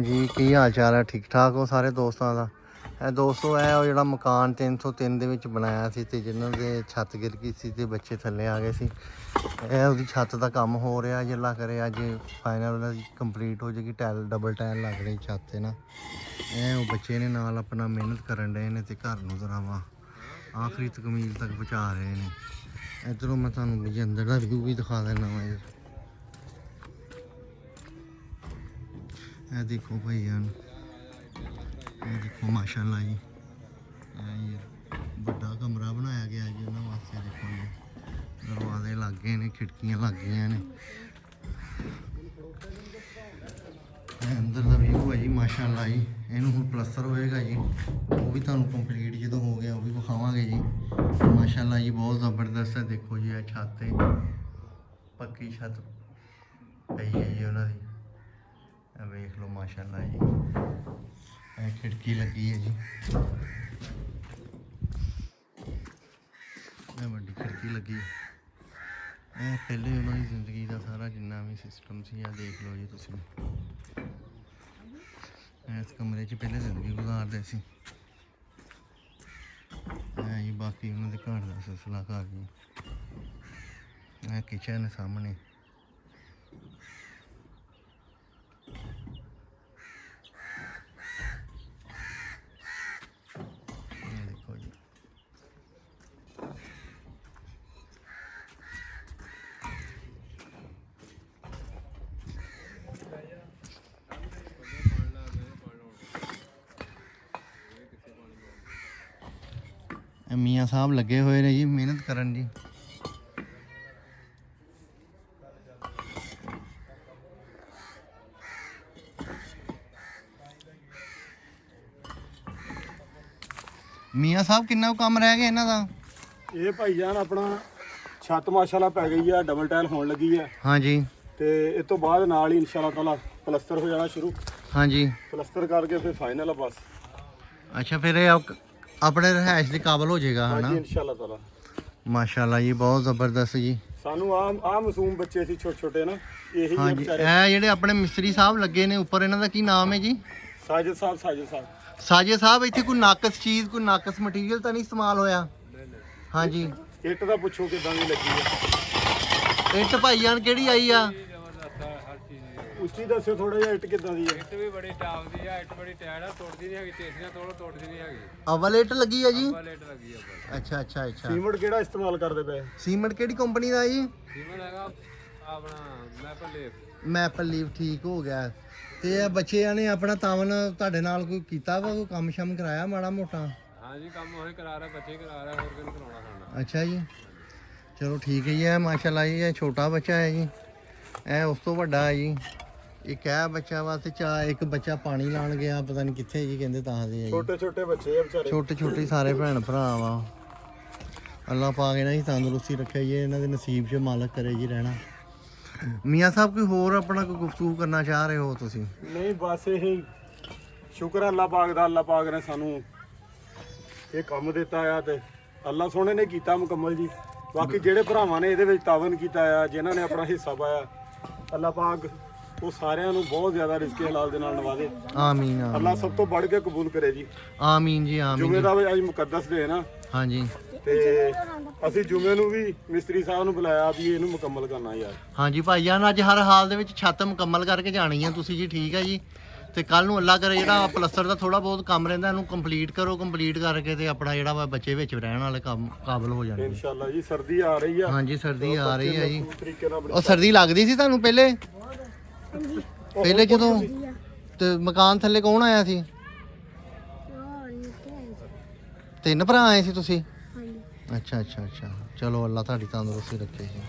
जी की हाल चाल है? ठीक ठाक हो सारे दोस्तों का? ਦੋਸਤੋ ਇਹ ਉਹ ਜਿਹੜਾ ਮਕਾਨ 303 ਦੇ ਵਿੱਚ ਬਣਾਇਆ ਸੀ ਤੇ ਜਿਨ੍ਹਾਂ ਦੇ ਛੱਤ ਗਿਰ ਗਈ ਸੀ ਤੇ ਬੱਚੇ ਥੱਲੇ ਆ ਗਏ ਸੀ, ਇਹ ਉਹਦੀ ਛੱਤ ਦਾ ਕੰਮ ਹੋ ਰਿਹਾ। ਜੇ ਅੱਲਾ ਕਰੇ ਅੱਜ ਫਾਈਨਲ ਕੰਪਲੀਟ ਹੋ ਜਾਏਗੀ, ਟਾਇਲ ਡਬਲ ਟਾਇਲ ਲੱਗ ਰਹੀ ਛੱਤ ਤੇ ਨਾ। ਇਹ ਉਹ ਬੱਚੇ ਨੇ ਨਾਲ ਆਪਣਾ ਮਿਹਨਤ ਕਰਨ ਡਏ ਨੇ ਤੇ ਘਰ ਨੂੰ ਜ਼ਰਾ ਵਾ ਆਖਰੀ ਤਕਮੀਲ ਤੱਕ ਪਹੁੰਚਾ ਰਹੇ ਨੇ। ਇੱਧਰੋਂ ਮੈਂ ਤੁਹਾਨੂੰ ਜੀ ਅੰਦਰ ਦਾ ਵਿਊ ਵੀ ਦਿਖਾ ਦੇਣਾ ਵਾ। ਇਹ ਦੇਖੋ ਭਈਆ, ਇਹ ਦੇਖੋ ਮਾਸ਼ਾਅੱਲਾ ਜੀ, ਵੱਡਾ ਕਮਰਾ ਬਣਾਇਆ ਗਿਆ ਜੀ ਉਹਨਾਂ ਵਾਸਤੇ। ਦੇਖੋ ਜੀ ਦਰਵਾਜ਼ੇ ਲੱਗ ਗਏ ਨੇ, ਖਿੜਕੀਆਂ ਲੱਗ ਗਈਆਂ ਨੇ। ਅੰਦਰ ਦਾ ਵਿਊ ਹੈ ਜੀ ਮਾਸ਼ਾਅੱਲਾ ਜੀ। ਇਹਨੂੰ ਹੁਣ ਪਲਸਤਰ ਹੋਏਗਾ ਜੀ, ਉਹ ਵੀ ਤੁਹਾਨੂੰ ਕੰਪਲੀਟ ਜਦੋਂ ਹੋ ਗਿਆ ਉਹ ਵੀ ਵਿਖਾਵਾਂਗੇ ਜੀ। ਮਾਸ਼ਾਅੱਲਾ ਜੀ ਬਹੁਤ ਜ਼ਬਰਦਸਤ ਹੈ। ਦੇਖੋ ਜੀ ਇਹ ਛੱਤ ਤੇ ਪੱਕੀ ਛੱਤ ਪਈ ਹੈ ਜੀ ਉਹਨਾਂ ਦੀ, ਇਹ ਵੇਖ ਲਓ ਮਾਸ਼ਾਅੱਲਾ ਜੀ। ਇਹ ਖਿੜਕੀ ਲੱਗੀ ਹੈ ਜੀ, ਇਹ ਵੱਡੀ ਖਿੜਕੀ ਲੱਗੀ। ਇਹ ਪਹਿਲੇ ਉਹਨਾਂ ਦੀ ਜ਼ਿੰਦਗੀ ਦਾ ਸਾਰਾ ਜਿੰਨਾ ਵੀ ਸਿਸਟਮ ਸੀ ਆ ਦੇਖ ਲਓ ਜੀ ਤੁਸੀਂ। ਇਸ ਕਮਰੇ 'ਚ ਪਹਿਲੇ ਜ਼ਿੰਦਗੀ ਗੁਜ਼ਾਰਦੇ ਸੀ। ਇਹ ਜੀ ਬਾਕੀ ਉਹਨਾਂ ਦੇ ਘਰ ਦਾ ਸਿਲਸਿਲਾ ਘਰ ਜੀ। ਇਹ ਕਿਚਨ ਹੈ ਸਾਹਮਣੇ। ਮੀਆਂ ਸਾਹਿਬ ਲੱਗੇ ਹੋਏ ਨੇ ਜੀ ਮਿਹਨਤ ਕਰਨ ਜੀ। ਮੀਆਂ ਸਾਹਿਬ ਕਿੰਨਾ ਕੰਮ ਰਹਿ ਗਿਆ ਇਹਨਾਂ ਦਾ? ਇਹ ਭਾਈ ਜਾਨ ਆਪਣਾ ਛੱਤ ਮਾਸ਼ਾਅੱਲਾ ਪੈ ਗਈ ਆ, ਡਬਲ ਟਾਇਲ ਹੋਣ ਲੱਗੀ ਆ। ਹਾਂਜੀ। ਤੇ ਇਸ ਤੋਂ ਬਾਅਦ ਨਾਲ ਹੀ ਇਨਸ਼ਾਅੱਲਾ ਤਾਲਾ ਪਲਸਤਰ ਹੋ ਜਾਣਾ ਸ਼ੁਰੂ। ਹਾਂਜੀ। ਪਲਸਤਰ ਕਰਕੇ ਫਿਰ ਫਾਈਨਲ ਆ ਬਸ। ਅੱਛਾ, ਫਿਰ ਇਹ ਆਪਣੇ ਰਹਿائش ਦੇ ਕਾਬਲ ਹੋ ਜਾਏਗਾ ਹਨਾ? ਹਾਂਜੀ ਇਨਸ਼ਾਅੱਲਾ ਤਾਲਾ। ਮਾਸ਼ਾਅੱਲਾ ਜੀ ਬਹੁਤ ਜ਼ਬਰਦਸਤ ਜੀ। ਸਾਨੂੰ ਆ ਮਾਸੂਮ ਬੱਚੇ ਸੀ ਛੋਟੇ ਛੋਟੇ ਨਾ, ਇਹੀ ਹਾਂਜੀ। ਇਹ ਜਿਹੜੇ ਆਪਣੇ ਮਿਸਤਰੀ ਸਾਹਿਬ ਲੱਗੇ ਨੇ ਉੱਪਰ, ਇਹਨਾਂ ਦਾ ਕੀ ਨਾਮ ਹੈ ਜੀ? ਸਾਜਿਦ ਸਾਹਿਬ। ਸਾਜਿਦ ਸਾਹਿਬ। ਸਾਜਿਦ ਸਾਹਿਬ, ਇੱਥੇ ਕੋਈ ਨਾਕਸ ਚੀਜ਼, ਕੋਈ ਨਾਕਸ ਮਟੀਰੀਅਲ ਤਾਂ ਨਹੀਂ ਇਸਤੇਮਾਲ ਹੋਇਆ? ਹਾਂਜੀ। ਇੱਟ ਦਾ ਪੁੱਛੋ ਕਿਦਾਂ ਦੀ ਲੱਗੀ ਆ। ਇੱਟ ਭਾਈ ਜਾਨ ਕਿਹੜੀ ਆਈ ਆ? ਉੱਚੀ ਦੱਸਿਓ ਥੋੜਾ ਜਿਹਾ, ਇੱਟ ਕਿਦਾਂ ਦੀ ਆ? ਇੱਟ ਵੀ ਬੜੀ ਟਾਪ ਦੀ ਆ, ਇੱਟ ਬੜੀ ਟਾਇਰ ਆ, ਟੁੱਟਦੀ ਨਹੀਂ ਹੈਗੀ। ਤੇਸੀਆਂ ਤੋੜੋ ਟੁੱਟਦੀ ਨਹੀਂ ਹੈਗੀ। ਅਵਲ ਇੱਟ ਲੱਗੀ ਆ ਜੀ? ਅਵਲ ਇੱਟ ਲੱਗੀ ਆ ਬਸ। ਅੱਛਾ ਅੱਛਾ ਅੱਛਾ। ਸੀਮੈਂਟ ਕਿਹੜਾ ਇਸਤੇਮਾਲ ਕਰਦੇ ਪਏ? ਸੀਮੈਂਟ ਕਿਹੜੀ ਕੰਪਨੀ ਦਾ ਜੀ? ਸੀਮੈਂਟ ਹੈਗਾ ਆਪਣਾ ਮੈਪਲ ਲੀਫ। ਮੈਪਲ ਲੀਫ, ਠੀਕ ਹੋ ਗਿਆ। ਤੇ ਇਹ ਬੱਚਿਆਂ ਨੇ ਆਪਣਾ ਤਾਵਨ ਤੁਹਾਡੇ ਨਾਲ ਕੋਈ ਕੀਤਾ ਵਾ, ਕੋਈ ਕੰਮ ਸ਼ਮ ਕਰਾਇਆ ਮਾੜਾ ਮੋਟਾ? ਹਾਂਜੀ ਕੰਮ ਉਹੀ ਕਰਾ ਰਿਹਾ, ਬੱਚੇ ਕਰਾ ਰਿਹਾ, ਹੋਰ ਕਿਹਨੂੰ ਕਰਾਉਣਾ ਸਾਡਾ। ਅੱਛਾ ਜੀ, ਚਲੋ ਠੀਕ ਹੈ ਜੀ। ਇਹ ਮਾਸ਼ਾਅੱਲਾ ਜੀ ਇਹ ਛੋਟਾ ਬੱਚਾ ਹੈ ਜੀ, ਇਹ ਉਸ ਤੋਂ ਵੱਡਾ ਹੈ ਜੀ। ਇੱਕ ਇਹ ਬੱਚਾ ਵਾ ਤੇ ਇੱਕ ਬੱਚਾ ਪਾਣੀ ਲਾਉਣ ਗਿਆ, ਪਤਾ ਨਹੀਂ ਕਿੱਥੇ ਜੀ, ਕਹਿੰਦੇ ਦੱਸਦੇ ਆ। ਛੋਟੇ ਛੋਟੇ ਬੱਚੇ ਆ ਵਿਚਾਰੇ, ਛੋਟੇ ਛੋਟੇ ਸਾਰੇ ਭੈਣ ਭਰਾ ਵਾ। ਅੱਲਾਹ ਪਾਕ ਇਹਨਾਂ ਦੀ ਤੰਦਰੁਸਤੀ ਰੱਖੇ ਜੀ, ਇਹਨਾਂ ਦੇ ਨਸੀਬ 'ਚ ਮਾਲਕ ਕਰੇ ਜੀ ਰਹਿਣਾ। ਮੀਆਂ ਸਾਹਿਬ ਕੋਈ ਹੋਰ ਆਪਣਾ ਕੋਈ ਗੁਫ਼ਤਗੂ ਕਰਨਾ ਚਾਹ ਰਹੇ ਹੋ ਤੁਸੀਂ? ਨਹੀਂ ਬਸ ਇਹ ਸ਼ੁਕਰ ਅੱਲਾਹ ਪਾਕ ਦਾ, ਅੱਲਾਹ ਪਾਕ ਨੇ ਸਾਨੂੰ ਇਹ ਕੰਮ ਦਿੱਤਾ ਆ ਤੇ ਅੱਲਾਹ ਸੋਹਣੇ ਨੇ ਕੀਤਾ ਮੁਕੰਮਲ ਜੀ। ਬਾਕੀ ਜਿਹੜੇ ਭਰਾਵਾਂ ਨੇ ਇਹਦੇ ਵਿੱਚ ਤਾਵਨ ਕੀਤਾ ਆ, ਜਿਨ੍ਹਾਂ ਨੇ ਆਪਣਾ ਹਿੱਸਾ ਪਾਇਆ, ਅੱਲਾਹ ਪਾਕ ਉਹ ਸਾਰਿਆਂ ਨੂੰ ਬਹੁਤ ਜ਼ਿਆਦਾ ਰਿਜ਼ਕ ਹਲਾਲ ਦੇ ਨਾਲ ਨਵਾਜ਼ੇ। ਆਮੀਨ। ਅੱਲਾਹ ਸਭ ਤੋਂ ਵੱਧ ਕੇ ਕਬੂਲ ਕਰੇ ਜੀ। ਆਮੀਨ ਜੀ ਆਮੀਨ। ਜੁਮੇ ਦਾ ਵੀ ਅੱਜ ਮੁਕੱਦਸ ਦੇ ਨਾ। ਹਾਂਜੀ। ਤੇ ਅਸੀਂ ਜੁਮੇ ਨੂੰ ਵੀ ਮਿਸਤਰੀ ਸਾਹਿਬ ਨੂੰ ਬੁਲਾਇਆ ਵੀ ਇਹਨੂੰ ਮੁਕੰਮਲ ਕਰਨਾ ਯਾਰ। ਹਾਂਜੀ ਭਾਈ ਜਾਨ, ਅੱਜ ਹਰ ਹਾਲ ਦੇ ਵਿੱਚ ਛੱਤ ਮੁਕੰਮਲ ਕਰਕੇ ਜਾਣੀ ਆ ਤੁਸੀਂ ਜੀ, ਠੀਕ ਹੈ ਜੀ। ਤੇ ਕੱਲ ਨੂੰ ਅੱਲਾ ਕਰੇ ਜਿਹੜਾ ਪਲਸਤਰ ਦਾ ਥੋੜਾ ਬਹੁਤ ਕੰਮ ਰਹਿੰਦਾ ਇਹਨੂੰ ਕੰਪਲੀਟ ਕਰੋ, ਕੰਪਲੀਟ ਕਰਕੇ ਤੇ ਆਪਣਾ ਜਿਹੜਾ ਵਾ ਬੱਚੇ ਵਿੱਚ ਰਹਿਣ ਵਾਲੇ ਕੰਮ ਕਾਬਲ ਹੋ ਜਾਣਗੇ ਇਨਸ਼ਾਅੱਲਾ ਜੀ। ਸਰਦੀ ਆ ਰਹੀ ਆ। ਹਾਂਜੀ ਸਰਦੀ ਆ ਰਹੀ ਹੈ ਜੀ। ਤਰੀਕੇ ਨਾਲ ਉਹ ਸਰਦੀ ਲੱਗਦੀ ਸੀ ਤੁਹਾਨੂੰ ਪਹਿਲੇ? ਪਹਿਲੇ ਜਦੋਂ ਤੇ ਮਕਾਨ ਥੱਲੇ ਕੌਣ ਆਇਆ ਸੀ? 3 ਭਰਾ ਆਏ ਸੀ ਤੁਸੀਂ? ਅੱਛਾ ਅੱਛਾ ਅੱਛਾ। ਚਲੋ ਅੱਲਾ ਤੁਹਾਡੀ ਤੰਦਰੁਸਤੀ ਰੱਖੇ ਜੀ।